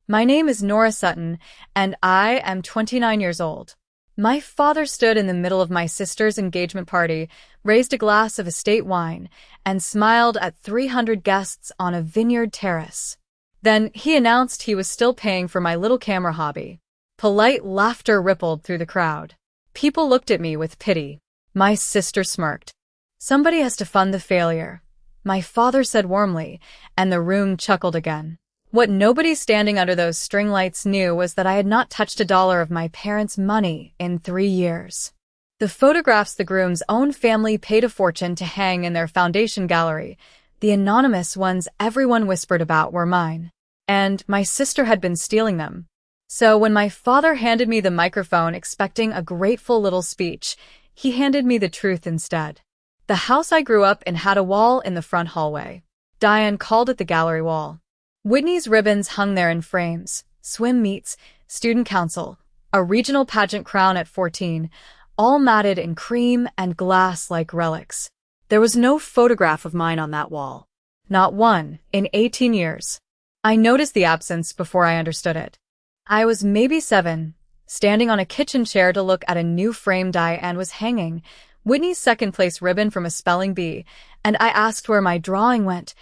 My name is Nora Sutton, and I am 29 years old. My father stood in the middle of my sister's engagement party, raised a glass of estate wine, and smiled at 300 guests on a vineyard terrace. Then he announced he was still paying for my little camera hobby. Polite laughter rippled through the crowd. People looked at me with pity. My sister smirked. Somebody has to fund the failure, my father said warmly, and the room chuckled again. What nobody standing under those string lights knew was that I had not touched a dollar of my parents' money in 3 years. The photographs the groom's own family paid a fortune to hang in their foundation gallery, the anonymous ones everyone whispered about, were mine. And my sister had been stealing them. So when my father handed me the microphone expecting a grateful little speech, he handed me the truth instead. The house I grew up in had a wall in the front hallway. Diane called it the gallery wall. Whitney's ribbons hung there in frames, swim meets, student council, a regional pageant crown at 14, all matted in cream and glass like relics. There was no photograph of mine on that wall. Not one, in 18 years. I noticed the absence before I understood it. I was maybe 7, standing on a kitchen chair to look at a new frame Diane was hanging, Whitney's second-place ribbon from a spelling bee, and I asked where my drawing went,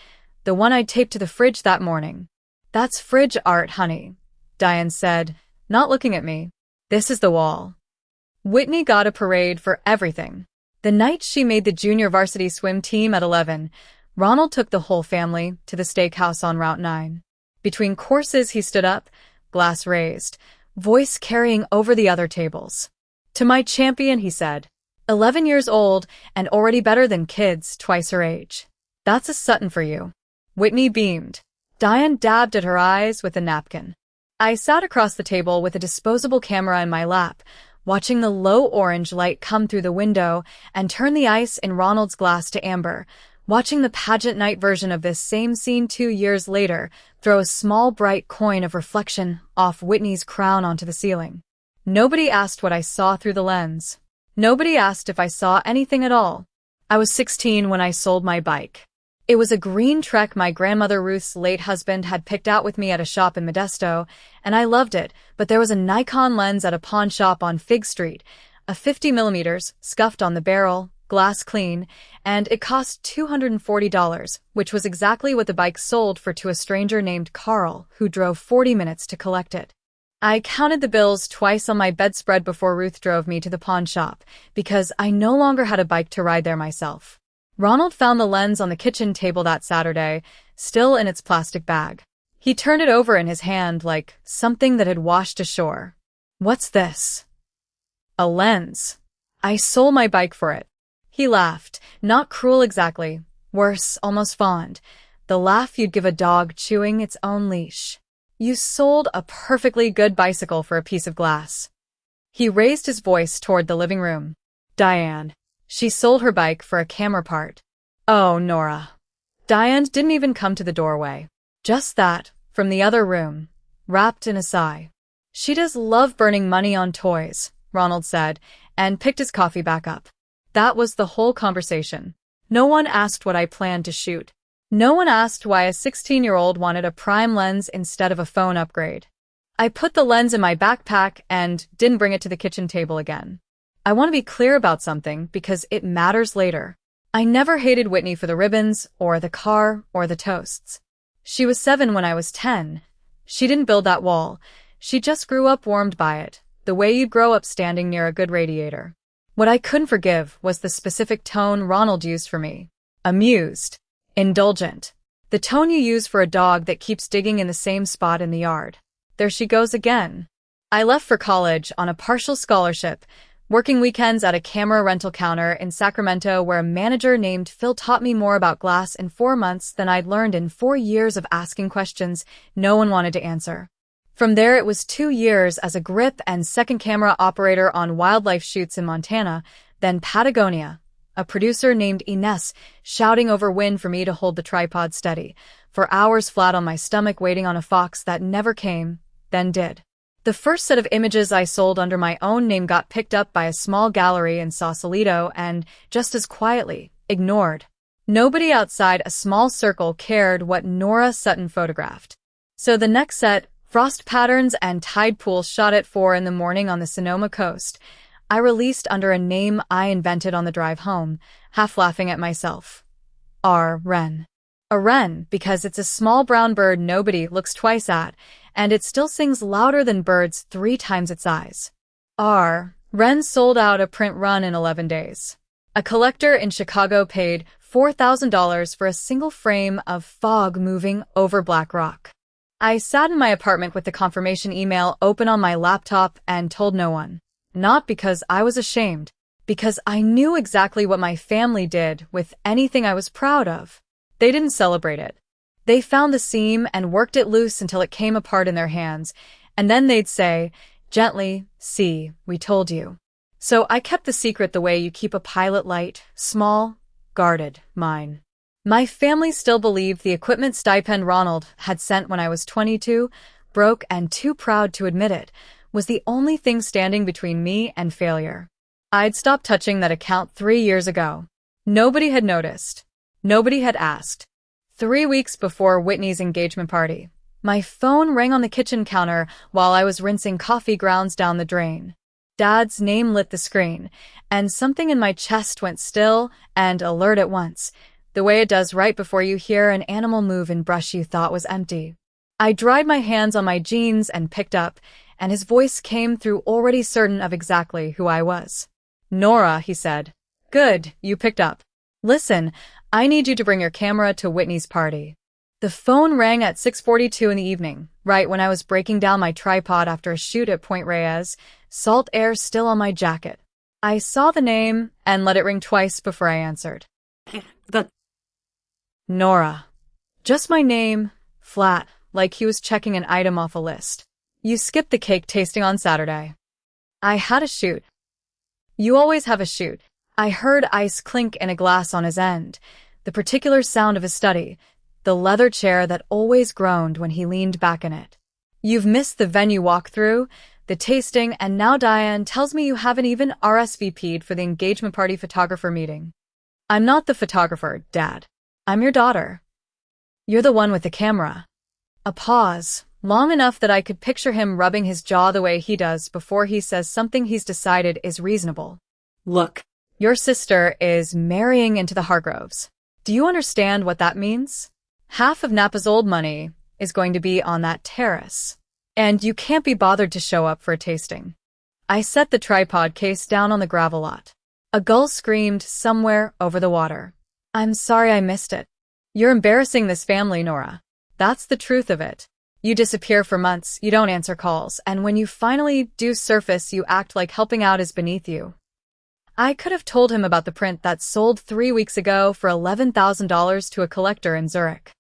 the one I'd taped to the fridge that morning. That's fridge art, honey, Diane said, not looking at me. This is the wall. Whitney got a parade for everything. The night she made the junior varsity swim team at 11, Ronald took the whole family to the steakhouse on Route 9. Between courses he stood up, glass raised, voice carrying over the other tables. To my champion, he said, 11 years old and already better than kids twice her age. That's a Sutton for you. Whitney beamed. Diane dabbed at her eyes with a napkin. I sat across the table with a disposable camera in my lap, watching the low orange light come through the window and turn the ice in Ronald's glass to amber, watching the pageant night version of this same scene 2 years later throw a small bright coin of reflection off Whitney's crown onto the ceiling. Nobody asked what I saw through the lens. Nobody asked if I saw anything at all. I was 16 when I sold my bike. It was a green Trek my grandmother Ruth's late husband had picked out with me at a shop in Modesto, and I loved it, but there was a Nikon lens at a pawn shop on Fig Street, a 50mm, scuffed on the barrel, glass clean, and it cost $240, which was exactly what the bike sold for to a stranger named Carl, who drove 40 minutes to collect it. I counted the bills twice on my bedspread before Ruth drove me to the pawn shop, because I no longer had a bike to ride there myself. Ronald found the lens on the kitchen table that Saturday, still in its plastic bag. He turned it over in his hand like something that had washed ashore. What's this? A lens. I sold my bike for it. He laughed, not cruel exactly, worse, almost fond, the laugh you'd give a dog chewing its own leash. You sold a perfectly good bicycle for a piece of glass. He raised his voice toward the living room. Diane. She sold her bike for a camera part. Oh, Nora. Diane didn't even come to the doorway. Just that, from the other room, wrapped in a sigh. She does love burning money on toys, Ronald said, and picked his coffee back up. That was the whole conversation. No one asked what I planned to shoot. No one asked why a 16-year-old wanted a prime lens instead of a phone upgrade. I put the lens in my backpack and didn't bring it to the kitchen table again. I want to be clear about something because it matters later. I never hated Whitney for the ribbons, or the car, or the toasts. She was 7 when I was 10. She didn't build that wall. She just grew up warmed by it, the way you'd grow up standing near a good radiator. What I couldn't forgive was the specific tone Ronald used for me. Amused. Indulgent. The tone you use for a dog that keeps digging in the same spot in the yard. There she goes again. I left for college on a partial scholarship, working weekends at a camera rental counter in Sacramento where a manager named Phil taught me more about glass in 4 months than I'd learned in 4 years of asking questions no one wanted to answer. From there it was 2 years as a grip and second camera operator on wildlife shoots in Montana, then Patagonia, a producer named Ines shouting over wind for me to hold the tripod steady, for hours flat on my stomach waiting on a fox that never came, then did. The first set of images I sold under my own name got picked up by a small gallery in Sausalito and, just as quietly, ignored. Nobody outside a small circle cared what Nora Sutton photographed. So the next set, Frost patterns and tide pools shot at 4 in the morning on the Sonoma coast. I released under a name I invented on the drive home, half laughing at myself. Wren. A wren, because it's a small brown bird nobody looks twice at, and it still sings louder than birds 3 times its size. Wren sold out a print run in 11 days. A collector in Chicago paid $4,000 for a single frame of fog moving over Black Rock. I sat in my apartment with the confirmation email open on my laptop and told no one. Not because I was ashamed, because I knew exactly what my family did with anything I was proud of. They didn't celebrate it. They found the seam and worked it loose until it came apart in their hands, and then they'd say, gently, "See, we told you." So I kept the secret the way you keep a pilot light, small, guarded, mine. My family still believed the equipment stipend Ronald had sent when I was 22, broke and too proud to admit it, was the only thing standing between me and failure. I'd stopped touching that account 3 years ago. Nobody had noticed. Nobody had asked. 3 weeks before Whitney's engagement party, my phone rang on the kitchen counter while I was rinsing coffee grounds down the drain. Dad's name lit the screen, and something in my chest went still and alert at once, the way it does right before you hear an animal move in brush you thought was empty. I dried my hands on my jeans and picked up, and his voice came through already certain of exactly who I was. "Nora," he said. "Good, you picked up. Listen, I need you to bring your camera to Whitney's party." The phone rang at 6:42 in the evening, right when I was breaking down my tripod after a shoot at Point Reyes, salt air still on my jacket. I saw the name and let it ring twice before I answered. Nora. Just my name, flat, like he was checking an item off a list. "You skipped the cake tasting on Saturday." "I had a shoot." "You always have a shoot." I heard ice clink in a glass on his end, the particular sound of his study, the leather chair that always groaned when he leaned back in it. "You've missed the venue walkthrough, the tasting, and now Diane tells me you haven't even RSVP'd for the engagement party photographer meeting." "I'm not the photographer, Dad. I'm your daughter. You're the one with the camera." A pause, long enough that I could picture him rubbing his jaw the way he does before he says something he's decided is reasonable. "Look, your sister is marrying into the Hargroves. Do you understand what that means? Half of Napa's old money is going to be on that terrace, and you can't be bothered to show up for a tasting." I set the tripod case down on the gravel lot. A gull screamed somewhere over the water. "I'm sorry I missed it." "You're embarrassing this family, Nora. That's the truth of it. You disappear for months, you don't answer calls, and when you finally do surface, you act like helping out is beneath you." I could have told him about the print that sold 3 weeks ago for $11,000 to a collector in Zurich.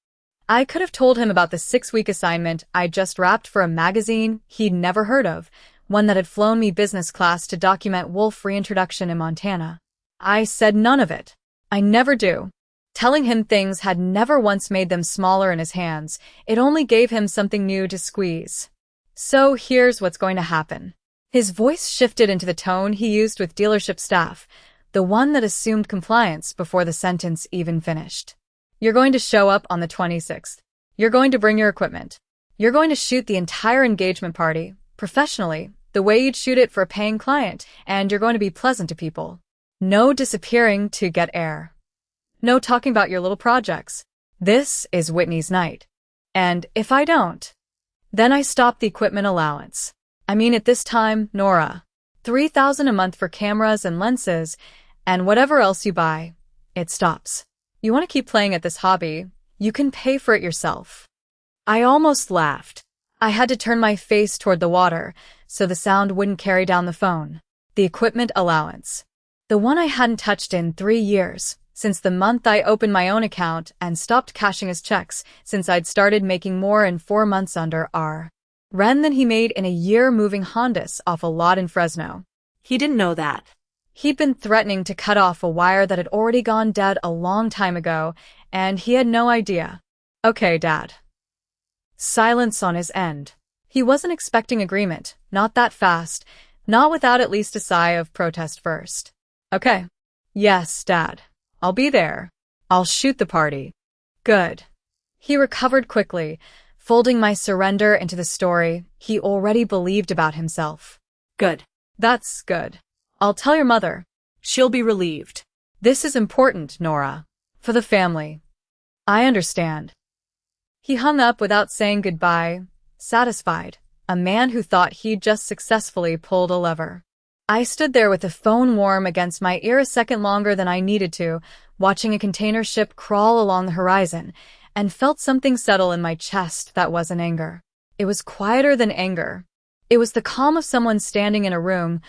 I could have told him about the 6-week assignment I just wrapped for a magazine he'd never heard of, one that had flown me business class to document wolf reintroduction in Montana. I said none of it. I never do. Telling him things had never once made them smaller in his hands. It only gave him something new to squeeze. "So here's what's going to happen." His voice shifted into the tone he used with dealership staff, the one that assumed compliance before the sentence even finished. "You're going to show up on the 26th. You're going to bring your equipment. You're going to shoot the entire engagement party, professionally, the way you'd shoot it for a paying client, and you're going to be pleasant to people. No disappearing to get air. No talking about your little projects. This is Whitney's night. And if I don't, then I stop the equipment allowance. I mean, at this time, Nora, $3,000 a month for cameras and lenses, and whatever else you buy, it stops. You want to keep playing at this hobby, you can pay for it yourself." I almost laughed. I had to turn my face toward the water so the sound wouldn't carry down the phone. The equipment allowance. The one I hadn't touched in 3 years, since the month I opened my own account and stopped cashing his checks, since I'd started making more in 4 months under Wren than he made in a year moving Hondas off a lot in Fresno. He didn't know that. He'd been threatening to cut off a wire that had already gone dead a long time ago, and he had no idea. "Okay, Dad." Silence on his end. He wasn't expecting agreement, not that fast, not without at least a sigh of protest first. "Okay. Yes, Dad. I'll be there. I'll shoot the party." "Good." He recovered quickly, folding my surrender into the story he already believed about himself. Good. That's good. I'll tell your mother. She'll be relieved. This is important, Nora. For the family. I understand. He hung up without saying goodbye, satisfied, a man who thought he'd just successfully pulled a lever. I stood there with the phone warm against my ear a second longer than I needed to, watching a container ship crawl along the horizon, and felt something settle in my chest that wasn't anger. It was quieter than anger. It was the calm of someone standing in a room,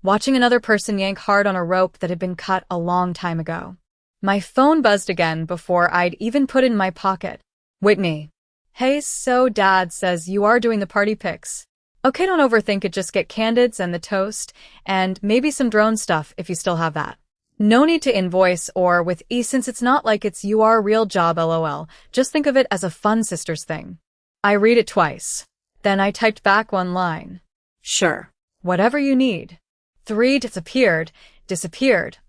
watching another person yank hard on a rope that had been cut a long time ago. My phone buzzed again before I'd even put it in my pocket. Whitney. Hey, so Dad says you are doing the party pics. Okay, don't overthink it, just get candids and the toast, and maybe some drone stuff if you still have that. No need to invoice or with E since it's not like it's your real job, lol. Just think of it as a fun sisters thing. I read it twice. Then I typed back one line. Sure. Whatever you need. 3 disappeared,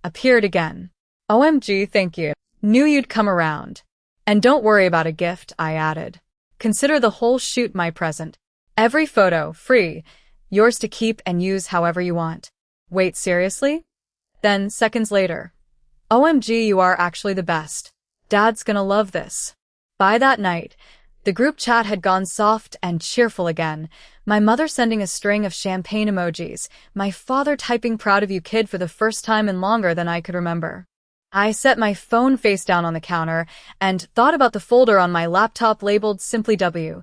appeared again. OMG, thank you. Knew you'd come around. And don't worry about a gift, I added. Consider the whole shoot my present. Every photo, free. Yours to keep and use however you want. Wait, seriously? Then, seconds later. OMG, you are actually the best. Dad's gonna love this. By that night, the group chat had gone soft and cheerful again, my mother sending a string of champagne emojis, my father typing proud of you kid for the first time in longer than I could remember. I set my phone face down on the counter and thought about the folder on my laptop labeled Simply W.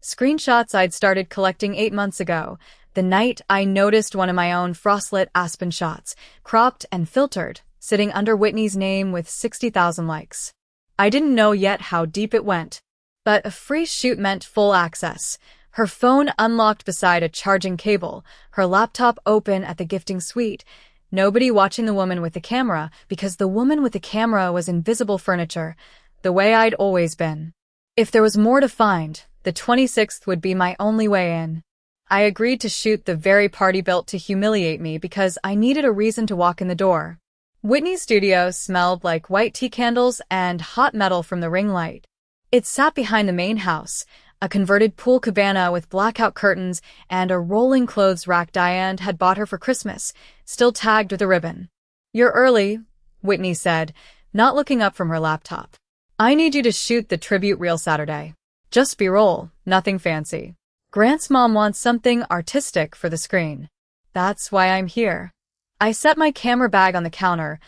Screenshots I'd started collecting 8 months ago, the night I noticed one of my own frostlit Aspen shots, cropped and filtered, sitting under Whitney's name with 60,000 likes. I didn't know yet how deep it went. But a free shoot meant full access. Her phone unlocked beside a charging cable, her laptop open at the gifting suite. Nobody watching the woman with the camera, because the woman with the camera was invisible furniture, the way I'd always been. If there was more to find, the 26th would be my only way in. I agreed to shoot the very party built to humiliate me because I needed a reason to walk in the door. Whitney's studio smelled like white tea candles and hot metal from the ring light. It sat behind the main house, a converted pool cabana with blackout curtains and a rolling clothes rack Diane had bought her for Christmas, still tagged with a ribbon. You're early, Whitney said, not looking up from her laptop. I need you to shoot the tribute reel Saturday. Just B-roll, nothing fancy. Grant's mom wants something artistic for the screen. That's why I'm here. I set my camera bag on the counter,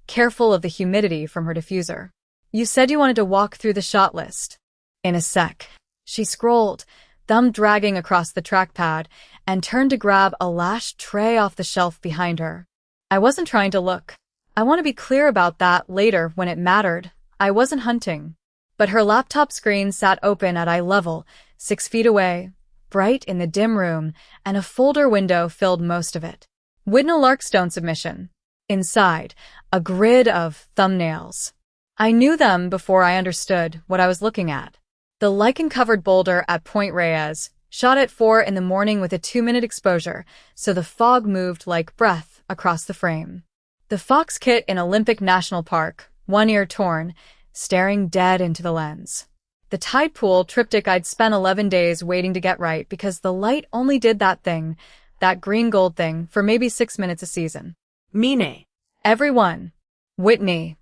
careful of the humidity from her diffuser. You said you wanted to walk through the shot list. In a sec. She scrolled, thumb dragging across the trackpad, and turned to grab a lashed tray off the shelf behind her. I wasn't trying to look. I want to be clear about that later when it mattered. I wasn't hunting. But her laptop screen sat open at eye level, 6 feet away, bright in the dim room, and a folder window filled most of it. Whitney Larkstone submission. Inside, a grid of thumbnails. I knew them before I understood what I was looking at. The lichen-covered boulder at Point Reyes, shot at 4 in the morning with a 2-minute exposure, so the fog moved like breath across the frame. The fox kit in Olympic National Park, one ear torn, staring dead into the lens. The tide pool triptych I'd spent 11 days waiting to get right because the light only did that thing, that green-gold thing, for maybe 6 minutes a season. Mine. Everyone. Whitney.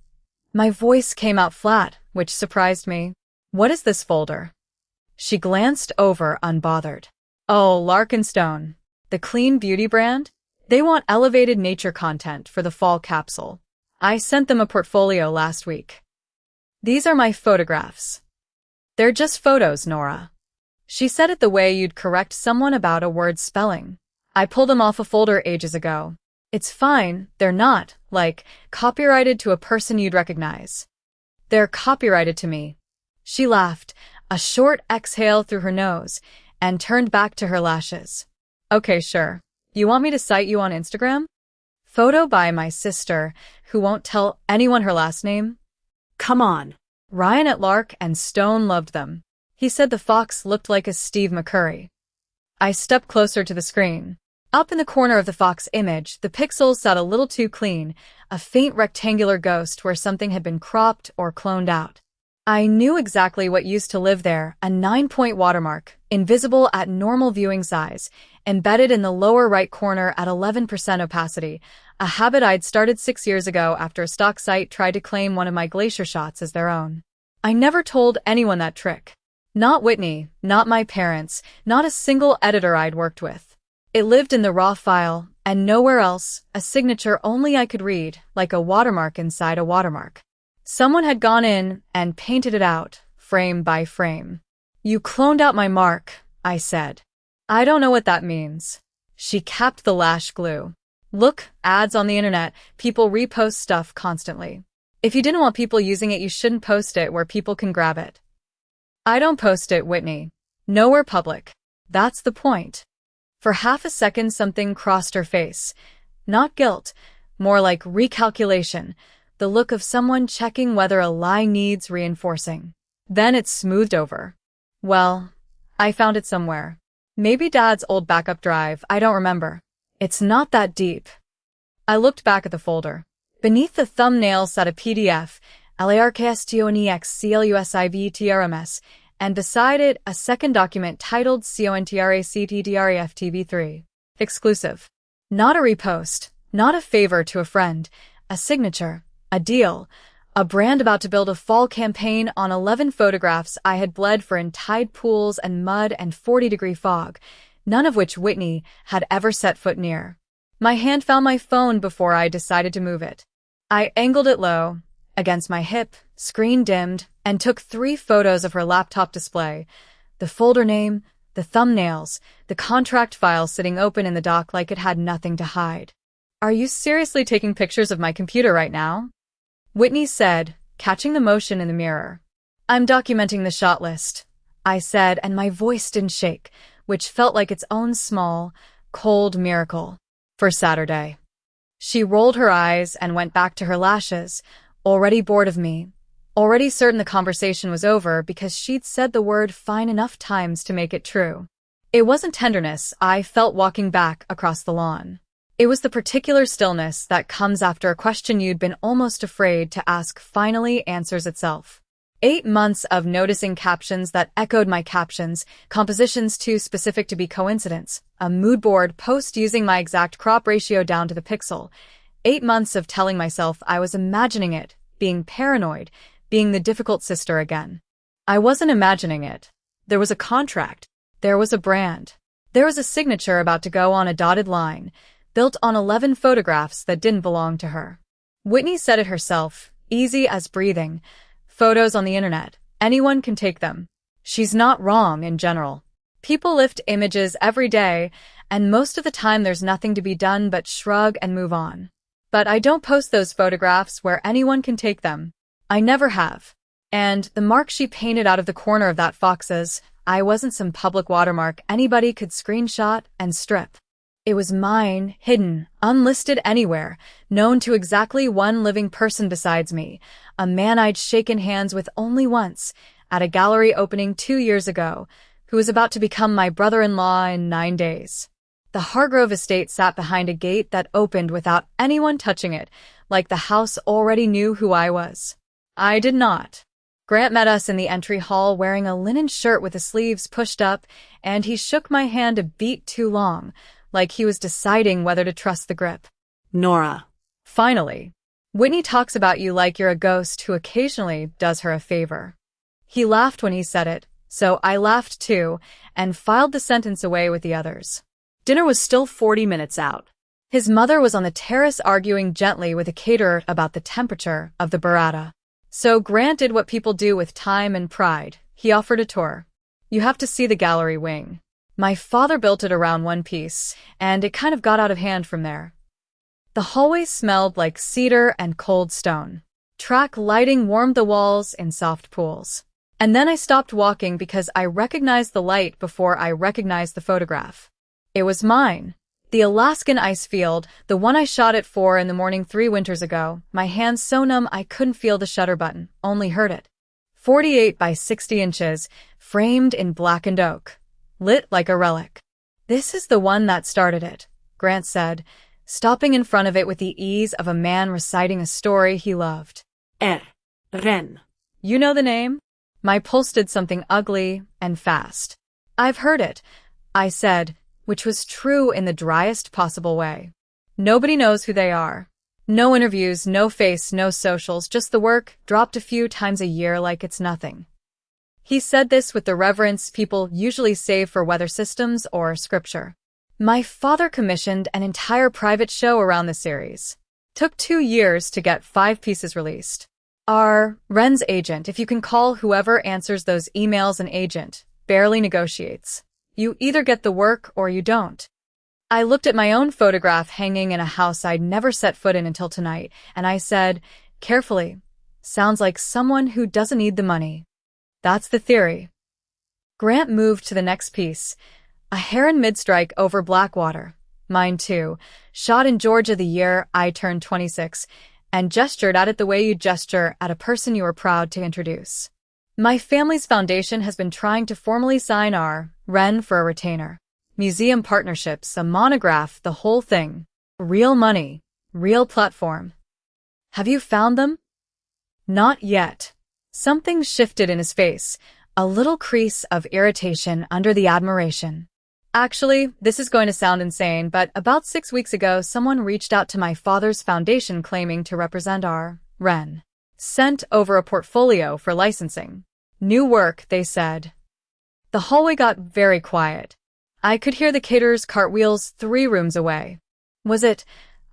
My voice came out flat, which surprised me. What is this folder? She glanced over unbothered. Oh, Larkenstone. The clean beauty brand? They want elevated nature content for the fall capsule. I sent them a portfolio last week. These are my photographs. They're just photos, Nora. She said it the way you'd correct someone about a word's spelling. I pulled them off a folder ages ago. It's fine, they're not, like, copyrighted to a person you'd recognize. They're copyrighted to me. She laughed, a short exhale through her nose, and turned back to her lashes. Okay, sure. You want me to cite you on Instagram? Photo by my sister, who won't tell anyone her last name? Come on. Ryan at Lark and Stone loved them. He said the fox looked like a Steve McCurry. I stepped closer to the screen. Up in the corner of the fox image, the pixels sat a little too clean, a faint rectangular ghost where something had been cropped or cloned out. I knew exactly what used to live there, a 9-point watermark, invisible at normal viewing size, embedded in the lower right corner at 11% opacity, a habit I'd started 6 years ago after a stock site tried to claim one of my glacier shots as their own. I never told anyone that trick. Not Whitney, not my parents, not a single editor I'd worked with. It lived in the raw file, and nowhere else, a signature only I could read, like a watermark inside a watermark. Someone had gone in and painted it out, frame by frame. "You cloned out my mark," I said. "I don't know what that means." She capped the lash glue. "Look, ads on the internet, people repost stuff constantly. If you didn't want people using it, you shouldn't post it where people can grab it." "I don't post it, Whitney. Nowhere public. That's the point." For half a second something crossed her face. Not guilt, more like recalculation, the look of someone checking whether a lie needs reinforcing. Then it smoothed over. "Well, I found it somewhere. Maybe Dad's old backup drive, I don't remember. It's not that deep." I looked back at the folder. Beneath the thumbnail sat a PDF, LARKSTONEXCLUSIVTRMS, and beside it a second document titled CONTRACTDREFTV3. Exclusive. Not a repost, not a favor to a friend, a signature, a deal, a brand about to build a fall campaign on 11 photographs I had bled for in tide pools and mud and 40-degree fog, none of which Whitney had ever set foot near. My hand found my phone before I decided to move it. I angled it low, against my hip, screen dimmed, and took 3 photos of her laptop display, the folder name, the thumbnails, the contract file sitting open in the dock like it had nothing to hide. "Are you seriously taking pictures of my computer right now?" Whitney said, catching the motion in the mirror. "I'm documenting the shot list," I said, and my voice didn't shake, which felt like its own small, cold miracle. "For Saturday." She rolled her eyes and went back to her lashes, already bored of me, already certain the conversation was over because she'd said the word fine enough times to make it true. It wasn't tenderness I felt walking back across the lawn. It was the particular stillness that comes after a question you'd been almost afraid to ask finally answers itself. 8 months of noticing captions that echoed my captions, compositions too specific to be coincidence, a mood board post using my exact crop ratio down to the pixel. 8 months of telling myself I was imagining it, being paranoid, being the difficult sister again. I wasn't imagining it. There was a contract. There was a brand. There was a signature about to go on a dotted line, built on 11 photographs that didn't belong to her. Whitney said it herself, easy as breathing. Photos on the internet. Anyone can take them. She's not wrong in general. People lift images every day, and most of the time there's nothing to be done but shrug and move on. But I don't post those photographs where anyone can take them. I never have. And the mark she painted out of the corner of that fox's, I wasn't some public watermark anybody could screenshot and strip. It was mine, hidden, unlisted anywhere, known to exactly one living person besides me, a man I'd shaken hands with only once, at a gallery opening 2 years ago, who was about to become my brother-in-law in 9 days. The Hargrove estate sat behind a gate that opened without anyone touching it, like the house already knew who I was. I did not. Grant met us in the entry hall wearing a linen shirt with the sleeves pushed up, and he shook my hand a beat too long, like he was deciding whether to trust the grip. "Nora." "Finally. Whitney talks about you like you're a ghost who occasionally does her a favor." He laughed when he said it, so I laughed too, and filed the sentence away with the others. Dinner was still 40 minutes out. His mother was on the terrace arguing gently with a caterer about the temperature of the burrata. So Grant did what people do with time and pride. He offered a tour. "You have to see the gallery wing. My father built it around one piece, and it kind of got out of hand from there." The hallway smelled like cedar and cold stone. Track lighting warmed the walls in soft pools. And then I stopped walking because I recognized the light before I recognized the photograph. It was mine. The Alaskan ice field, the one I shot at 4 in the morning 3 winters ago, my hands so numb I couldn't feel the shutter button, only heard it. 48 by 60 inches, framed in blackened oak. Lit like a relic. "This is the one that started it," Grant said, stopping in front of it with the ease of a man reciting a story he loved. Ren. You know the name? My pulse did something ugly and fast. I've heard it, I said, which was true in the driest possible way. Nobody knows who they are. No interviews, no face, no socials, just the work, dropped a few times a year like it's nothing. He said this with the reverence people usually save for weather systems or scripture. My father commissioned an entire private show around the series. Took 2 years to get 5 pieces released. Ren's agent, if you can call whoever answers those emails an agent, barely negotiates. You either get the work or you don't. I looked at my own photograph hanging in a house I'd never set foot in until tonight, and I said, carefully, sounds like someone who doesn't need the money. That's the theory. Grant moved to the next piece. A heron mid-strike over Blackwater. Mine too. Shot in Georgia the year I turned 26, and gestured at it the way you gesture at a person you are proud to introduce. My family's foundation has been trying to formally sign Ren for a retainer. Museum partnerships, a monograph, the whole thing. Real money. Real platform. Have you found them? Not yet. Something shifted in his face, a little crease of irritation under the admiration. Actually, this is going to sound insane, but about 6 weeks ago, someone reached out to my father's foundation claiming to represent Ren. Sent over a portfolio for licensing. New work, they said. The hallway got very quiet. I could hear the caterer's cartwheels 3 rooms away. Was it?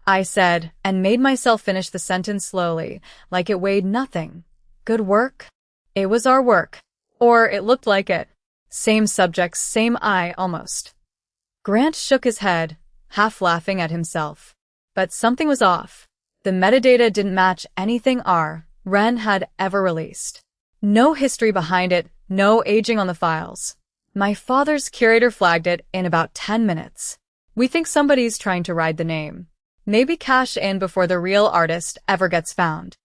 I said, and made myself finish the sentence slowly, like it weighed nothing. Good work? It was our work. Or it looked like it. Same subjects, same eye, almost. Grant shook his head, half laughing at himself. But something was off. The metadata didn't match anything Ren had ever released. No history behind it, no aging on the files. My father's curator flagged it in about 10 minutes. We think somebody's trying to ride the name. Maybe cash in before the real artist ever gets found.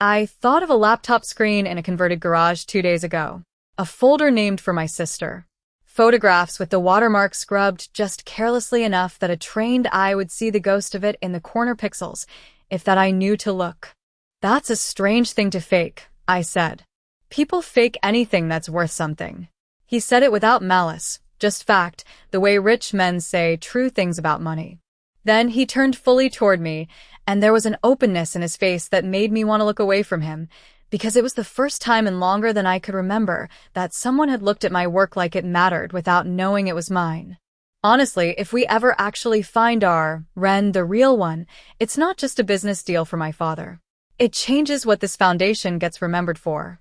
I thought of a laptop screen in a converted garage 2 days ago. A folder named for my sister. Photographs with the watermark scrubbed just carelessly enough that a trained eye would see the ghost of it in the corner pixels, if that I knew to look. That's a strange thing to fake, I said. People fake anything that's worth something. He said it without malice, just fact, the way rich men say true things about money. Then he turned fully toward me, and there was an openness in his face that made me want to look away from him, because it was the first time in longer than I could remember that someone had looked at my work like it mattered without knowing it was mine. Honestly, if we ever actually find Ren, the real one, it's not just a business deal for my father. It changes what this foundation gets remembered for.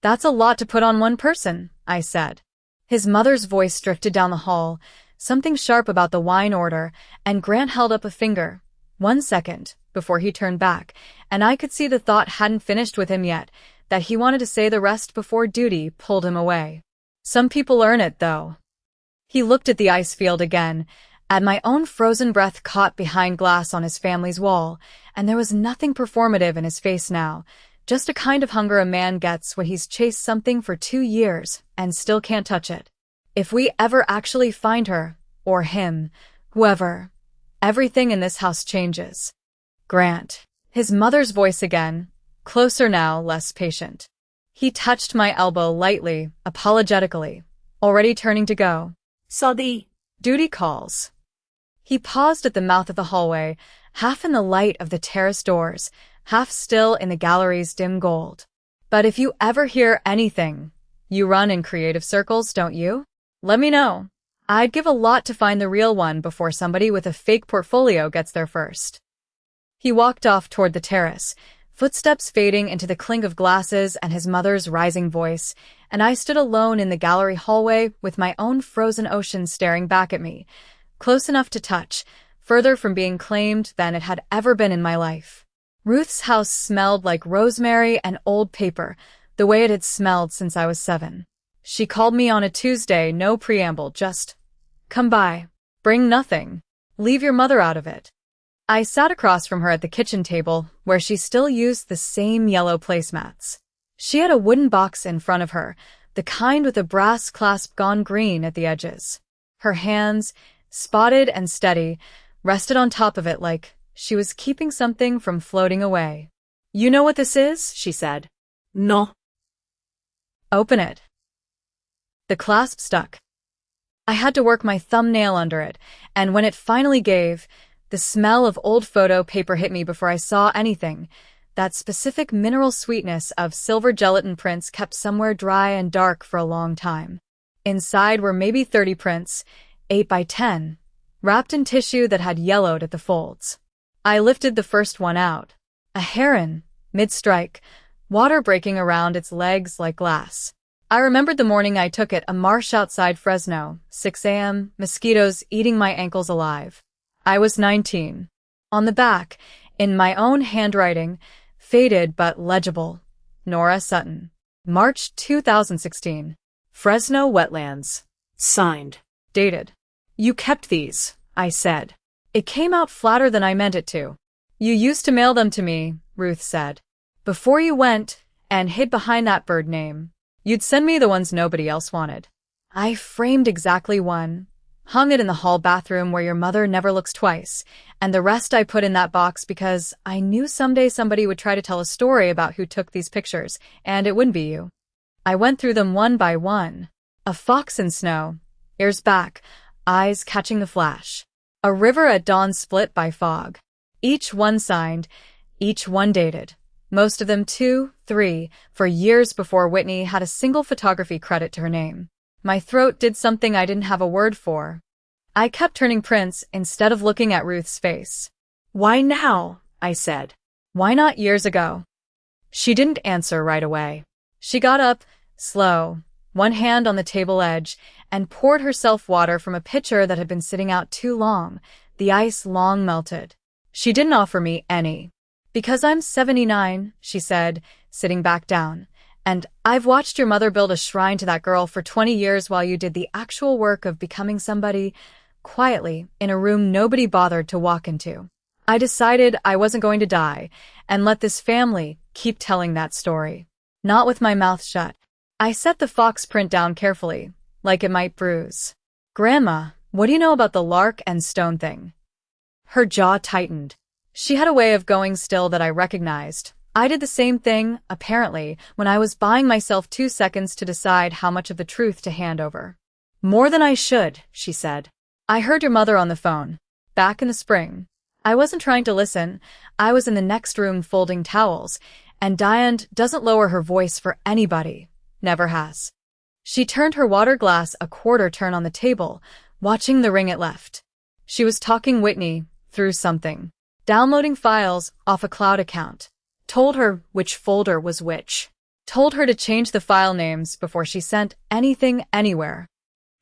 That's a lot to put on one person, I said. His mother's voice drifted down the hall, something sharp about the wine order, and Grant held up a finger. 1 second, before he turned back, and I could see the thought hadn't finished with him yet, that he wanted to say the rest before duty pulled him away. Some people earn it, though. He looked at the ice field again, at my own frozen breath caught behind glass on his family's wall, and there was nothing performative in his face now, just a kind of hunger a man gets when he's chased something for 2 years and still can't touch it. If we ever actually find her, or him, whoever, everything in this house changes. Grant. His mother's voice again, closer now, less patient. He touched my elbow lightly, apologetically, already turning to go. Sorry. Duty calls. He paused at the mouth of the hallway, half in the light of the terrace doors, half still in the gallery's dim gold. But if you ever hear anything, you run in creative circles, don't you? Let me know. I'd give a lot to find the real one before somebody with a fake portfolio gets there first. He walked off toward the terrace, footsteps fading into the clink of glasses and his mother's rising voice, and I stood alone in the gallery hallway with my own frozen ocean staring back at me, close enough to touch, further from being claimed than it had ever been in my life. Ruth's house smelled like rosemary and old paper, the way it had smelled since I was 7. She called me on a Tuesday, no preamble, just, "Come by. Bring nothing. Leave your mother out of it." I sat across from her at the kitchen table, where she still used the same yellow placemats. She had a wooden box in front of her, the kind with a brass clasp gone green at the edges. Her hands, spotted and steady, rested on top of it like she was keeping something from floating away. "You know what this is?" she said. No. Open it. The clasp stuck. I had to work my thumbnail under it, and when it finally gave, the smell of old photo paper hit me before I saw anything. That specific mineral sweetness of silver gelatin prints kept somewhere dry and dark for a long time. Inside were maybe 30 prints, 8 by 10, wrapped in tissue that had yellowed at the folds. I lifted the first one out. A heron, mid-strike, water breaking around its legs like glass. I remembered the morning I took it, a marsh outside Fresno, 6 a.m., mosquitoes eating my ankles alive. I was 19. On the back, in my own handwriting, faded but legible, Nora Sutton. March 2016. Fresno Wetlands. Signed. Dated. You kept these, I said. It came out flatter than I meant it to. You used to mail them to me, Ruth said. Before you went and hid behind that bird name. You'd send me the ones nobody else wanted. I framed exactly one, hung it in the hall bathroom where your mother never looks twice, and the rest I put in that box because I knew someday somebody would try to tell a story about who took these pictures, and it wouldn't be you. I went through them one by one. A fox in snow, ears back, eyes catching the flash. A river at dawn split by fog. Each one signed, each one dated. Most of them 2, 3, for years before Whitney had a single photography credit to her name. My throat did something I didn't have a word for. I kept turning prints instead of looking at Ruth's face. Why now? I said. Why not years ago? She didn't answer right away. She got up, slow, one hand on the table edge, and poured herself water from a pitcher that had been sitting out too long, the ice long melted. She didn't offer me any. Because I'm 79, she said, sitting back down, and I've watched your mother build a shrine to that girl for 20 years while you did the actual work of becoming somebody, quietly, in a room nobody bothered to walk into. I decided I wasn't going to die, and let this family keep telling that story. Not with my mouth shut. I set the fox print down carefully, like it might bruise. Grandma, what do you know about the lark and stone thing? Her jaw tightened. She had a way of going still that I recognized. I did the same thing, apparently, when I was buying myself 2 seconds to decide how much of the truth to hand over. More than I should, she said. I heard your mother on the phone. Back in the spring. I wasn't trying to listen. I was in the next room folding towels, and Diane doesn't lower her voice for anybody. Never has. She turned her water glass a quarter turn on the table, watching the ring it left. She was talking Whitney through something. Downloading files off a cloud account. Told her which folder was which. Told her to change the file names before she sent anything anywhere.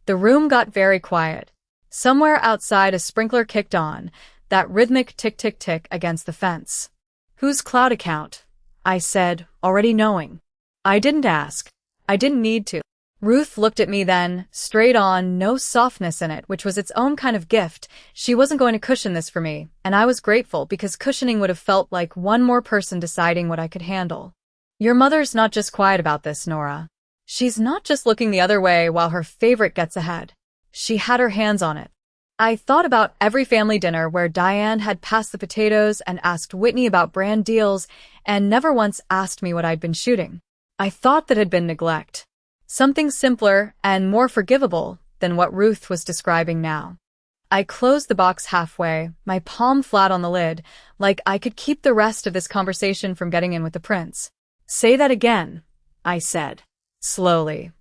The room got very quiet. Somewhere outside a sprinkler kicked on, that rhythmic tick-tick-tick against the fence. Whose cloud account? I said, already knowing. I didn't ask. I didn't need to. Ruth looked at me then, straight on, no softness in it, which was its own kind of gift. She wasn't going to cushion this for me, and I was grateful because cushioning would have felt like one more person deciding what I could handle. Your mother's not just quiet about this, Nora. She's not just looking the other way while her favorite gets ahead. She had her hands on it. I thought about every family dinner where Diane had passed the potatoes and asked Whitney about brand deals and never once asked me what I'd been shooting. I thought that had been neglect. Something simpler and more forgivable than what Ruth was describing now. I closed the box halfway, my palm flat on the lid, like I could keep the rest of this conversation from getting in with the prince. Say that again, I said, slowly.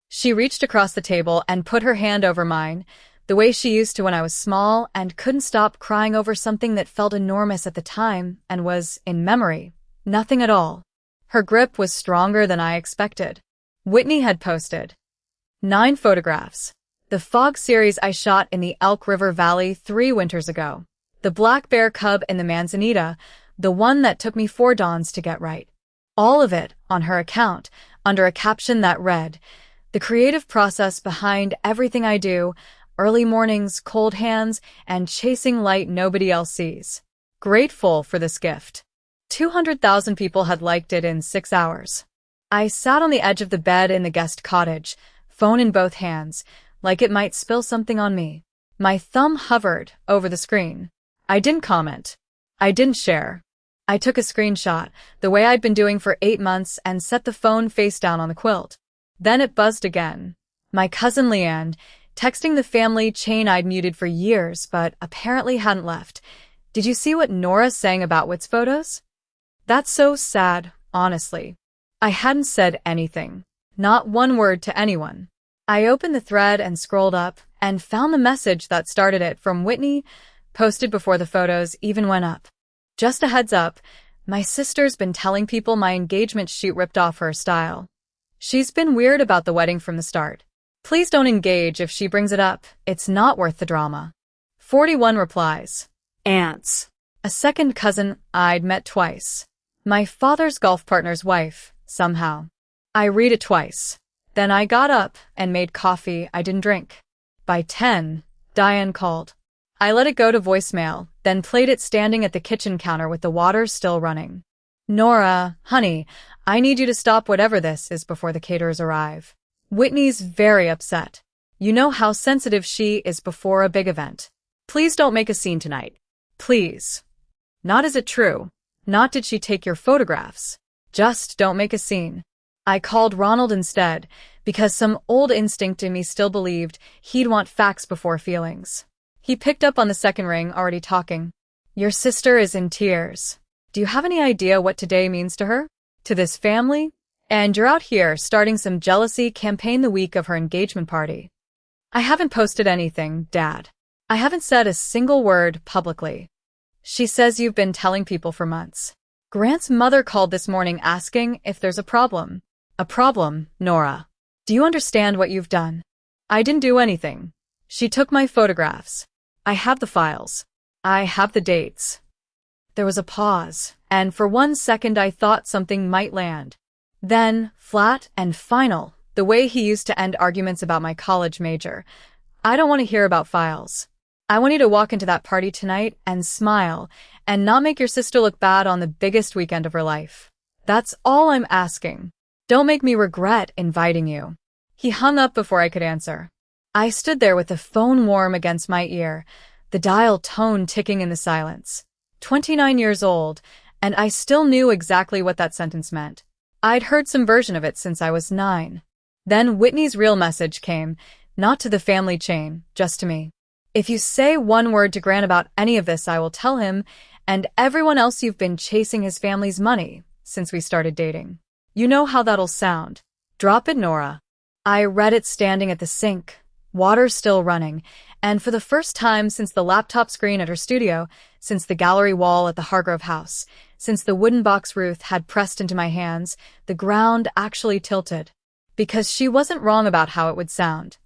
She reached across the table and put her hand over mine, the way she used to when I was small and couldn't stop crying over something that felt enormous at the time and was, in memory, nothing at all. Her grip was stronger than I expected. Whitney had posted 9 photographs. The fog series I shot in the Elk River Valley 3 winters ago. The black bear cub in the manzanita, the one that took me 4 dawns to get right. All of it on her account, under a caption that read, "The creative process behind everything I do, early mornings, cold hands, and chasing light nobody else sees." Grateful for this gift. 200,000 people had liked it in 6 hours. I sat on the edge of the bed in the guest cottage, phone in both hands, like it might spill something on me. My thumb hovered over the screen. I didn't comment. I didn't share. I took a screenshot, the way I'd been doing for 8 months, and set the phone face down on the quilt. Then it buzzed again. My cousin Leanne, texting the family chain I'd muted for years, but apparently hadn't left. Did you see what Nora's saying about Whit's photos? That's so sad, honestly. I hadn't said anything. Not one word to anyone. I opened the thread and scrolled up, and found the message that started it from Whitney, posted before the photos even went up. Just a heads up, my sister's been telling people my engagement shoot ripped off her style. She's been weird about the wedding from the start. Please don't engage if she brings it up. It's not worth the drama. 41 replies. Ants. A second cousin I'd met twice. My father's golf partner's wife, somehow. I read it twice. Then I got up and made coffee I didn't drink. By 10, Diane called. I let it go to voicemail, then played it standing at the kitchen counter with the water still running. Nora, honey, I need you to stop whatever this is before the caterers arrive. Whitney's very upset. You know how sensitive she is before a big event. Please don't make a scene tonight. Please. Not is it true. Not did she take your photographs. Just don't make a scene. I called Ronald instead, because some old instinct in me still believed he'd want facts before feelings. He picked up on the second ring, already talking. Your sister is in tears. Do you have any idea what today means to her? To this family? And you're out here starting some jealousy campaign the week of her engagement party. I haven't posted anything, Dad. I haven't said a single word publicly. She says you've been telling people for months. Grant's mother called this morning asking if there's a problem. A problem, Nora. Do you understand what you've done? I didn't do anything. She took my photographs. I have the files. I have the dates. There was a pause, and for 1 second I thought something might land. Then, flat and final, the way he used to end arguments about my college major. I don't want to hear about files. I want you to walk into that party tonight and smile, and not make your sister look bad on the biggest weekend of her life. That's all I'm asking. Don't make me regret inviting you. He hung up before I could answer. I stood there with the phone warm against my ear, the dial tone ticking in the silence. 29 years old, and I still knew exactly what that sentence meant. I'd heard some version of it since I was 9. Then Whitney's real message came, not to the family chain, just to me. If you say one word to Grant about any of this, I will tell him and everyone else you've been chasing his family's money since we started dating. You know how that'll sound. Drop it, Nora. I read it standing at the sink, water still running, and for the first time since the laptop screen at her studio, since the gallery wall at the Hargrove house, since the wooden box Ruth had pressed into my hands, the ground actually tilted. Because she wasn't wrong about how it would sound.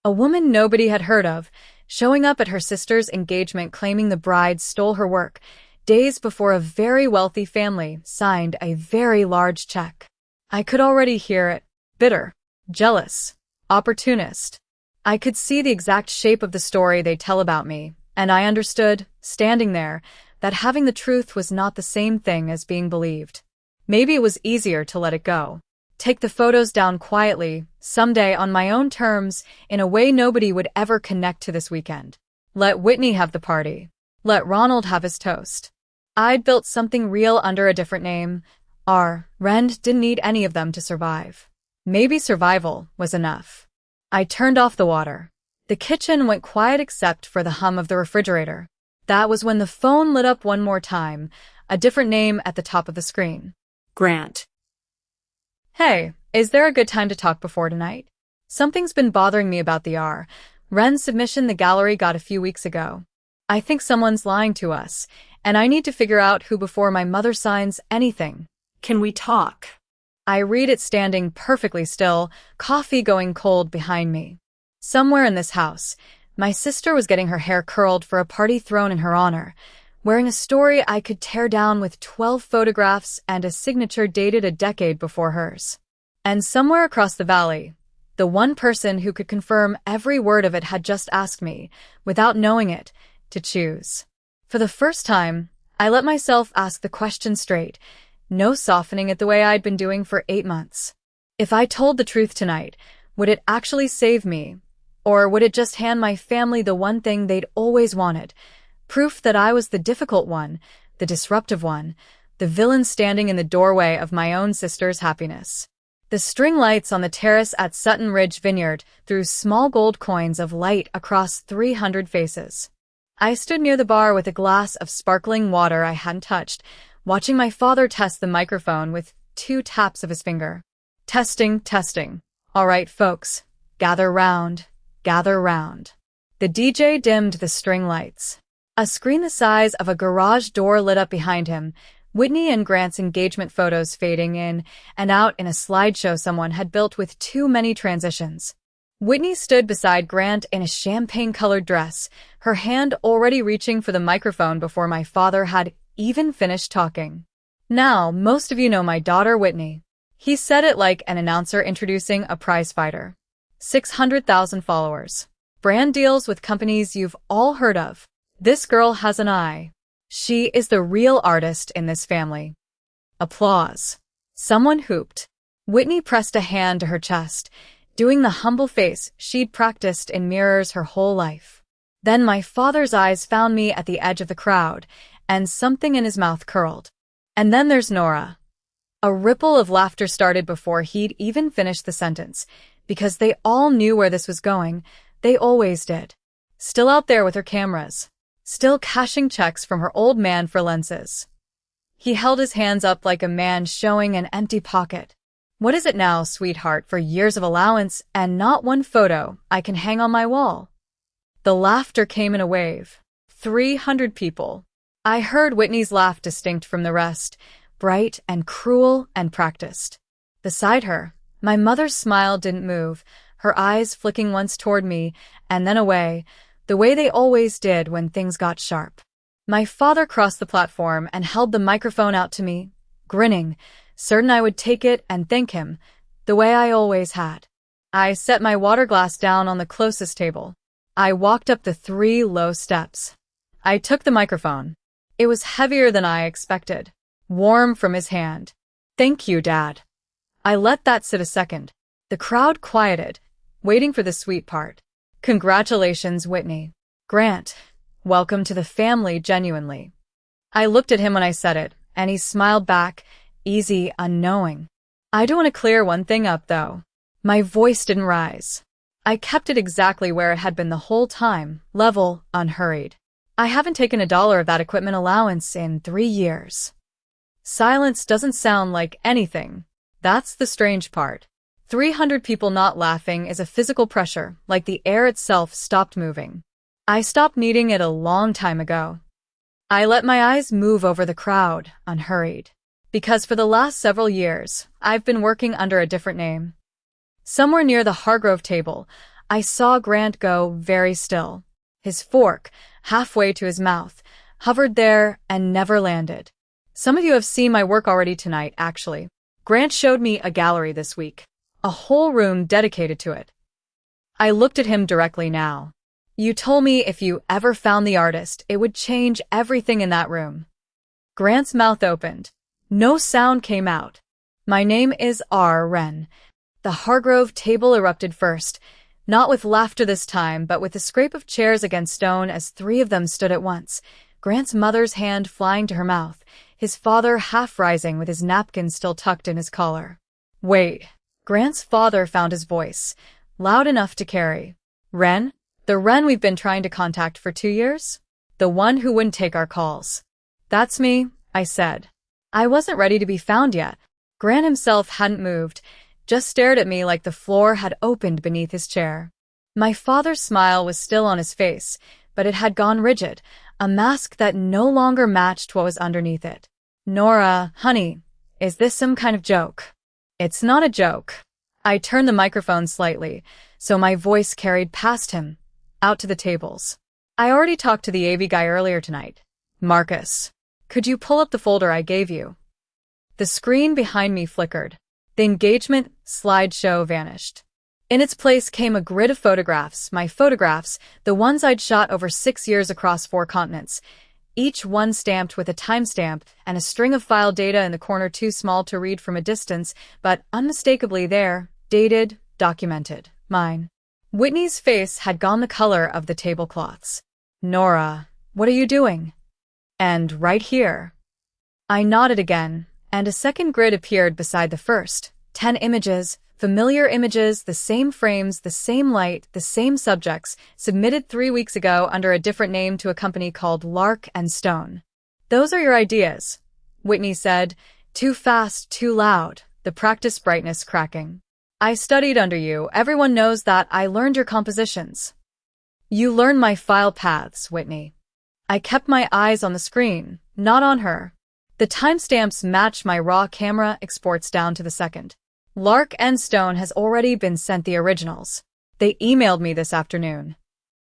A woman nobody had heard of, showing up at her sister's engagement claiming the bride stole her work, days before a very wealthy family signed a very large check. I could already hear it. Bitter, jealous, opportunist. I could see the exact shape of the story they tell about me, and I understood, standing there, that having the truth was not the same thing as being believed. Maybe it was easier to let it go. Take the photos down quietly, someday on my own terms, in a way nobody would ever connect to this weekend. Let Whitney have the party. Let Ronald have his toast. I'd built something real under a different name. Rend didn't need any of them to survive. Maybe survival was enough. I turned off the water. The kitchen went quiet except for the hum of the refrigerator. That was when the phone lit up one more time, a different name at the top of the screen. Grant. Hey, is there a good time to talk before tonight? Something's been bothering me about the Ren's submission the gallery got a few weeks ago. I think someone's lying to us, and I need to figure out who before my mother signs anything. Can we talk? I read it standing perfectly still, coffee going cold behind me. Somewhere in this house, my sister was getting her hair curled for a party thrown in her honor, wearing a story I could tear down with 12 photographs and a signature dated a decade before hers. And somewhere across the valley, the one person who could confirm every word of it had just asked me, without knowing it, to choose. For the first time, I let myself ask the question straight, no softening it the way I'd been doing for 8 months. If I told the truth tonight, would it actually save me? Or would it just hand my family the one thing they'd always wanted? Proof that I was the difficult one, the disruptive one, the villain standing in the doorway of my own sister's happiness. The string lights on the terrace at Sutton Ridge Vineyard threw small gold coins of light across 300 faces. I stood near the bar with a glass of sparkling water I hadn't touched, watching my father test the microphone with 2 taps of his finger. Testing, testing. All right, folks, gather round, gather round. The DJ dimmed the string lights. A screen the size of a garage door lit up behind him, Whitney and Grant's engagement photos fading in and out in a slideshow someone had built with too many transitions. Whitney stood beside Grant in a champagne-colored dress, her hand already reaching for the microphone before my father had even finished talking. Now, most of you know my daughter Whitney. He said it like an announcer introducing a prizefighter. 600,000 followers. Brand deals with companies you've all heard of. This girl has an eye. She is the real artist in this family. Applause. Someone whooped. Whitney pressed a hand to her chest, doing the humble face she'd practiced in mirrors her whole life. Then my father's eyes found me at the edge of the crowd, and something in his mouth curled. And then there's Nora. A ripple of laughter started before he'd even finished the sentence, because they all knew where this was going. They always did. Still out there with her cameras. Still cashing checks from her old man for lenses. He held his hands up like a man showing an empty pocket. What is it now, sweetheart, for years of allowance and not one photo I can hang on my wall? The laughter came in a wave. 300 people. I heard Whitney's laugh distinct from the rest, bright and cruel and practiced. Beside her, my mother's smile didn't move, her eyes flicking once toward me and then away, the way they always did when things got sharp. My father crossed the platform and held the microphone out to me, grinning, certain I would take it and thank him, the way I always had. I set my water glass down on the closest table. I walked up the 3 low steps. I took the microphone. It was heavier than I expected, warm from his hand. Thank you, Dad. I let that sit a second. The crowd quieted, waiting for the sweet part. Congratulations, Whitney. Grant, welcome to the family, genuinely. I looked at him when I said it, and he smiled back, easy, unknowing. I do want to clear one thing up, though. My voice didn't rise. I kept it exactly where it had been the whole time, level, unhurried. I haven't taken $1 of that equipment allowance in 3 years. Silence doesn't sound like anything. That's the strange part. 300 people not laughing is a physical pressure, like the air itself stopped moving. I stopped needing it a long time ago. I let my eyes move over the crowd, unhurried. Because for the last several years, I've been working under a different name. Somewhere near the Hargrove table, I saw Grant go very still. His fork, halfway to his mouth, hovered there and never landed. Some of you have seen my work already tonight, actually. Grant showed me a gallery this week. A whole room dedicated to it. I looked at him directly now. You told me if you ever found the artist, it would change everything in that room. Grant's mouth opened. No sound came out. My name is R. Wren. The Hargrove table erupted first, not with laughter this time, but with the scrape of chairs against stone as 3 of them stood at once, Grant's mother's hand flying to her mouth, his father half rising with his napkin still tucked in his collar. Wait. Grant's father found his voice, loud enough to carry. Wren? The Wren we've been trying to contact for 2 years? The one who wouldn't take our calls. That's me, I said. I wasn't ready to be found yet. Grant himself hadn't moved, just stared at me like the floor had opened beneath his chair. My father's smile was still on his face, but it had gone rigid, a mask that no longer matched what was underneath it. Nora, honey, is this some kind of joke? It's not a joke. I turned the microphone slightly, so my voice carried past him, out to the tables. I already talked to the AV guy earlier tonight. Marcus, could you pull up the folder I gave you? The screen behind me flickered. The engagement slideshow vanished. In its place came a grid of photographs, my photographs, the ones I'd shot over 6 years across 4 continents, each one stamped with a timestamp and a string of file data in the corner too small to read from a distance, but unmistakably there, dated, documented, mine. Whitney's face had gone the color of the tablecloths. Nora, what are you doing? And right here. I nodded again, and a second grid appeared beside the first, 10 images, familiar images, the same frames, the same light, the same subjects, submitted 3 weeks ago under a different name to a company called Lark and Stone. Those are your ideas, Whitney said. Too fast, too loud, the practice brightness cracking. I studied under you. Everyone knows that. I learned your compositions. You learned my file paths, Whitney. I kept my eyes on the screen, not on her. The timestamps match my raw camera exports down to the second. Lark and Stone has already been sent the originals. They emailed me this afternoon.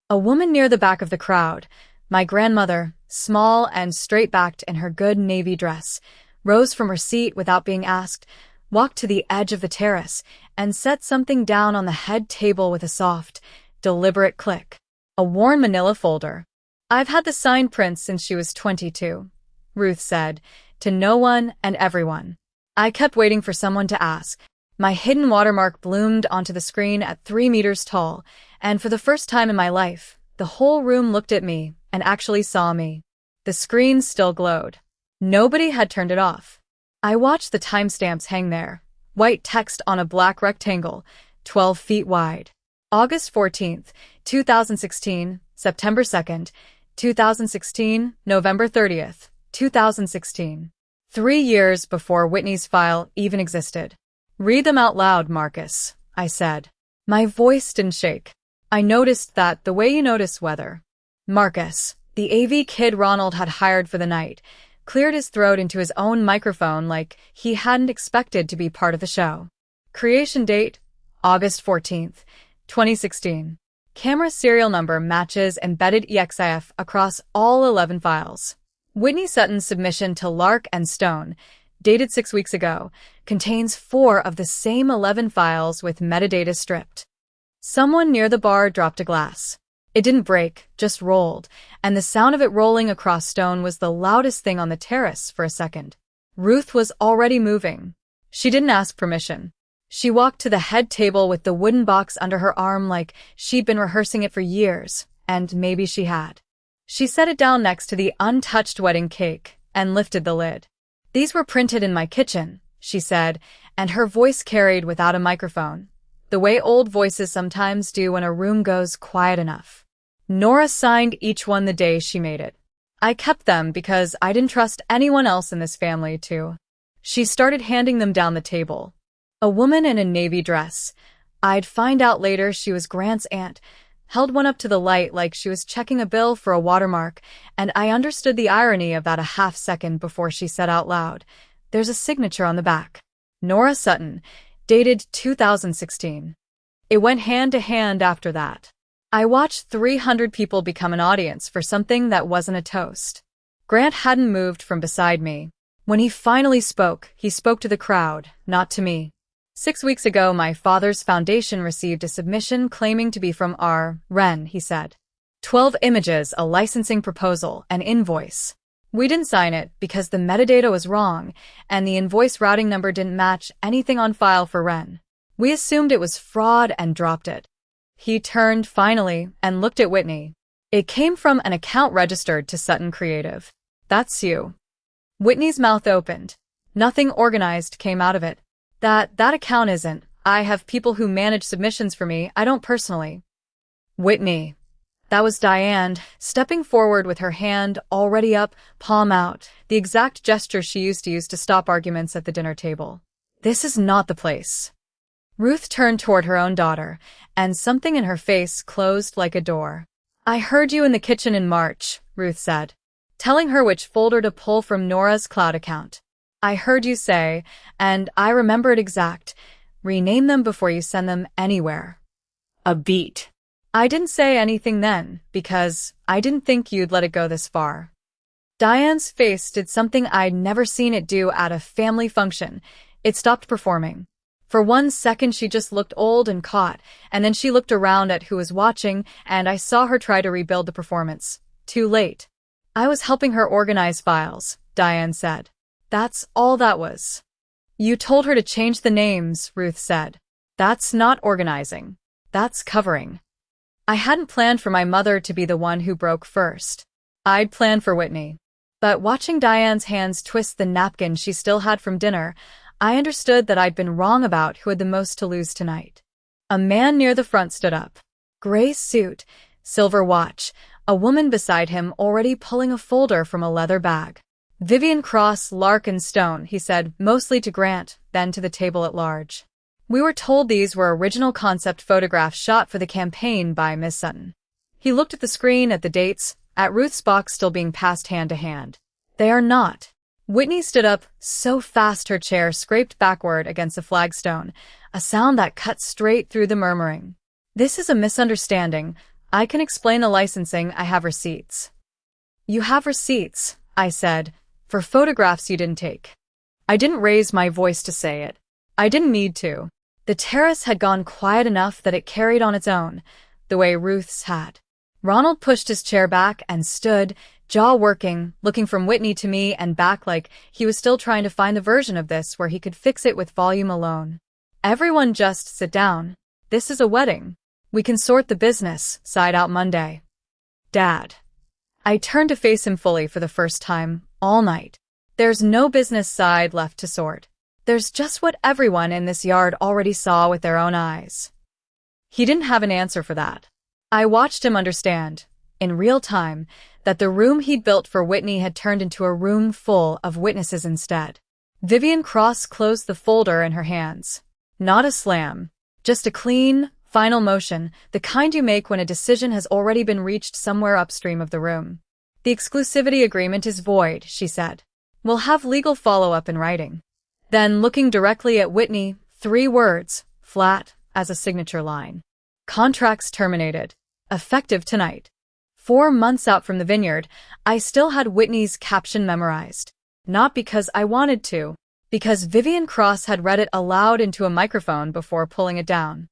A woman near the back of the crowd, my grandmother, small and straight-backed in her good navy dress, rose from her seat without being asked, walked to the edge of the terrace, and set something down on the head table with a soft, deliberate click. A worn manila folder. I've had the signed prints since she was 22, Ruth said, to no one and everyone. I kept waiting for someone to ask. My hidden watermark bloomed onto the screen at 3 meters tall, and for the first time in my life, the whole room looked at me and actually saw me. The screen still glowed. Nobody had turned it off. I watched the timestamps hang there, white text on a black rectangle, 12 feet wide. August 14th, 2016, September 2nd, 2016, November 30th, 2016. 3 years before Whitney's file even existed. Read them out loud, Marcus, I said. My voice didn't shake. I noticed that the way you notice weather. Marcus, the AV kid Ronald had hired for the night, cleared his throat into his own microphone like he hadn't expected to be part of the show. Creation date, August 14th, 2016. Camera serial number matches embedded EXIF across all 11 files. Whitney Sutton's submission to Lark and Stone, dated 6 weeks ago, contains 4 of the same 11 files with metadata stripped. Someone near the bar dropped a glass. It didn't break, just rolled, and the sound of it rolling across stone was the loudest thing on the terrace for a second. Ruth was already moving. She didn't ask permission. She walked to the head table with the wooden box under her arm like she'd been rehearsing it for years, and maybe she had. She set it down next to the untouched wedding cake and lifted the lid. These were printed in my kitchen, she said, and her voice carried without a microphone, the way old voices sometimes do when a room goes quiet enough. Nora signed each one the day she made it. I kept them because I didn't trust anyone else in this family to. She started handing them down the table. A woman in a navy dress, I'd find out later she was Grant's aunt, held one up to the light like she was checking a bill for a watermark, and I understood the irony of that a half second before she said out loud, "There's a signature on the back. Nora Sutton, dated 2016. It went hand to hand after that. I watched 300 people become an audience for something that wasn't a toast. Grant hadn't moved from beside me. When he finally spoke, he spoke to the crowd, not to me. 6 weeks ago, my father's foundation received a submission claiming to be from R. Wren, he said. 12 images, a licensing proposal, an invoice. We didn't sign it because the metadata was wrong, and the invoice routing number didn't match anything on file for Wren. We assumed it was fraud and dropped it. He turned, finally, and looked at Whitney. It came from an account registered to Sutton Creative. That's you. Whitney's mouth opened. Nothing organized came out of it. That account isn't. I have people who manage submissions for me. I don't personally. Whitney. That was Diane, stepping forward with her hand already up, palm out, the exact gesture she used to use to stop arguments at the dinner table. This is not the place. Ruth turned toward her own daughter, and something in her face closed like a door. I heard you in the kitchen in March, Ruth said, telling her which folder to pull from Nora's cloud account. I heard you say, and I remember it exact, rename them before you send them anywhere. A beat. I didn't say anything then, because I didn't think you'd let it go this far. Diane's face did something I'd never seen it do at a family function. It stopped performing. For 1 second she just looked old and caught, and then she looked around at who was watching, and I saw her try to rebuild the performance. Too late. I was helping her organize files, Diane said. That's all that was. You told her to change the names, Ruth said. That's not organizing. That's covering. I hadn't planned for my mother to be the one who broke first. I'd planned for Whitney. But watching Diane's hands twist the napkin she still had from dinner, I understood that I'd been wrong about who had the most to lose tonight. A man near the front stood up. Gray suit, silver watch, a woman beside him already pulling a folder from a leather bag. Vivian Cross, Lark and Stone, he said, mostly to Grant, then to the table at large. We were told these were original concept photographs shot for the campaign by Miss Sutton. He looked at the screen, at the dates, at Ruth's box still being passed hand to hand. They are not. Whitney stood up so fast her chair scraped backward against the flagstone, a sound that cut straight through the murmuring. This is a misunderstanding. I can explain the licensing. I have receipts. You have receipts, I said, for photographs you didn't take. I didn't raise my voice to say it. I didn't need to. The terrace had gone quiet enough that it carried on its own, the way Ruth's had. Ronald pushed his chair back and stood, jaw working, looking from Whitney to me and back like he was still trying to find the version of this where he could fix it with volume alone. Everyone just sit down. This is a wedding. We can sort the business side out Monday. Dad. I turned to face him fully for the first time all night. There's no business side left to sort. There's just what everyone in this yard already saw with their own eyes. He didn't have an answer for that. I watched him understand, in real time, that the room he'd built for Whitney had turned into a room full of witnesses instead. Vivian Cross closed the folder in her hands. Not a slam, just a clean, final motion, the kind you make when a decision has already been reached somewhere upstream of the room. The exclusivity agreement is void, she said. We'll have legal follow-up in writing. Then, looking directly at Whitney, 3 words, flat, as a signature line. Contracts terminated. Effective tonight. 4 months out from the vineyard, I still had Whitney's caption memorized. Not because I wanted to, because Vivian Cross had read it aloud into a microphone before pulling it down.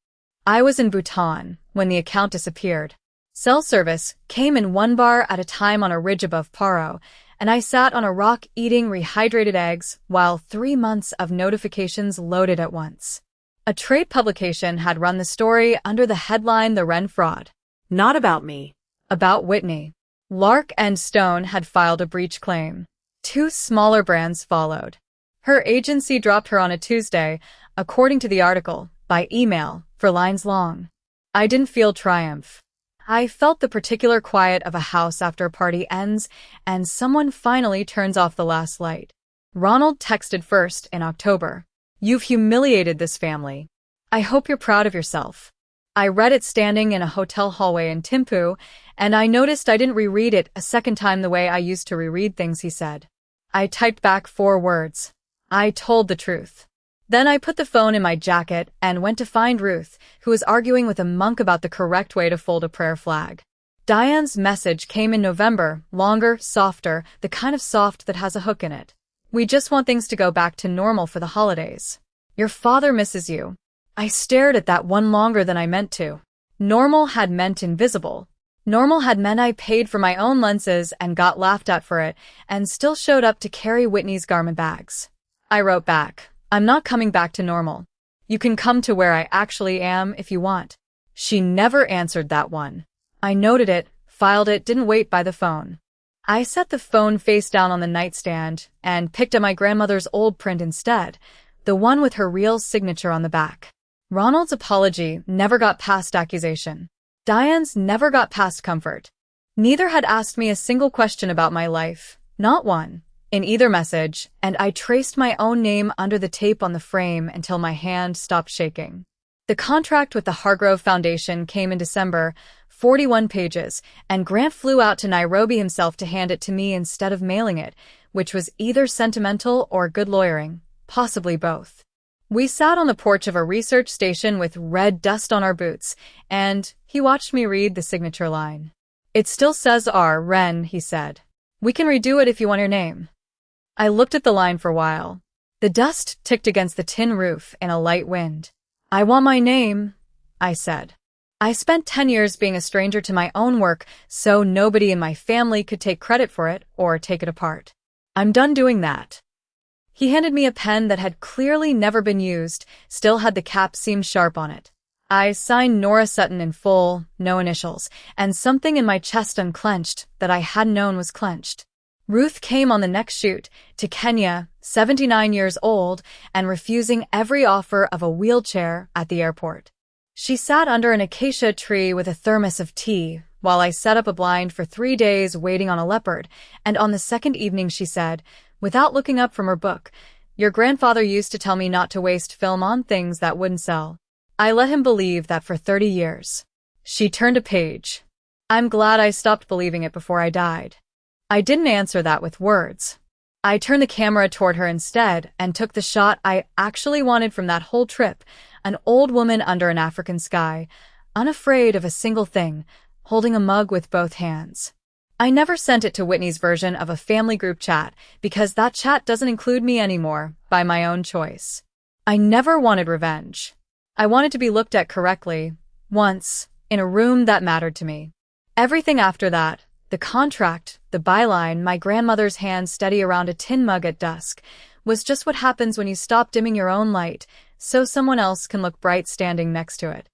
I was in Bhutan when the account disappeared. Cell service came in 1 bar at a time on a ridge above Paro, and I sat on a rock eating rehydrated eggs while 3 months of notifications loaded at once. A trade publication had run the story under the headline The Wren Fraud. Not about me. About Whitney. Lark and Stone had filed a breach claim. 2 smaller brands followed. Her agency dropped her on a Tuesday, according to the article, by email, for lines long. I didn't feel triumph. I felt the particular quiet of a house after a party ends and someone finally turns off the last light. Ronald texted first in October. You've humiliated this family. I hope you're proud of yourself. I read it standing in a hotel hallway in Thimphu, and I noticed I didn't reread it a second time the way I used to reread things he said. I typed back 4 words. I told the truth. Then I put the phone in my jacket and went to find Ruth, who was arguing with a monk about the correct way to fold a prayer flag. Diane's message came in November, longer, softer, the kind of soft that has a hook in it. We just want things to go back to normal for the holidays. Your father misses you. I stared at that one longer than I meant to. Normal had meant invisible. Normal had meant I paid for my own lenses and got laughed at for it, and still showed up to carry Whitney's garment bags. I wrote back, I'm not coming back to normal. You can come to where I actually am if you want. She never answered that one. I noted it, filed it, didn't wait by the phone. I set the phone face down on the nightstand and picked up my grandmother's old print instead, the one with her real signature on the back. Ronald's apology never got past accusation. Diane's never got past comfort. Neither had asked me a single question about my life, not one, in either message, and I traced my own name under the tape on the frame until my hand stopped shaking. The contract with the Hargrove Foundation came in December, 41 pages, and Grant flew out to Nairobi himself to hand it to me instead of mailing it, which was either sentimental or good lawyering, possibly both. We sat on the porch of a research station with red dust on our boots, and he watched me read the signature line. It still says R. Wren, he said. We can redo it if you want your name. I looked at the line for a while. The dust ticked against the tin roof in a light wind. I want my name, I said. I spent 10 years being a stranger to my own work, so nobody in my family could take credit for it or take it apart. I'm done doing that. He handed me a pen that had clearly never been used, still had the cap seam sharp on it. I signed Nora Sutton in full, no initials, and something in my chest unclenched that I hadn't known was clenched. Ruth came on the next shoot to Kenya, 79 years old, and refusing every offer of a wheelchair at the airport. She sat under an acacia tree with a thermos of tea, while I set up a blind for 3 days waiting on a leopard, and on the second evening she said, without looking up from her book, "Your grandfather used to tell me not to waste film on things that wouldn't sell." I let him believe that for 30 years. She turned a page. I'm glad I stopped believing it before I died. I didn't answer that with words. I turned the camera toward her instead and took the shot I actually wanted from that whole trip, an old woman under an African sky, unafraid of a single thing, holding a mug with both hands. I never sent it to Whitney's version of a family group chat because that chat doesn't include me anymore, by my own choice. I never wanted revenge. I wanted to be looked at correctly, once, in a room that mattered to me. Everything after that, the contract, the byline, my grandmother's hand steady around a tin mug at dusk, was just what happens when you stop dimming your own light so someone else can look bright standing next to it.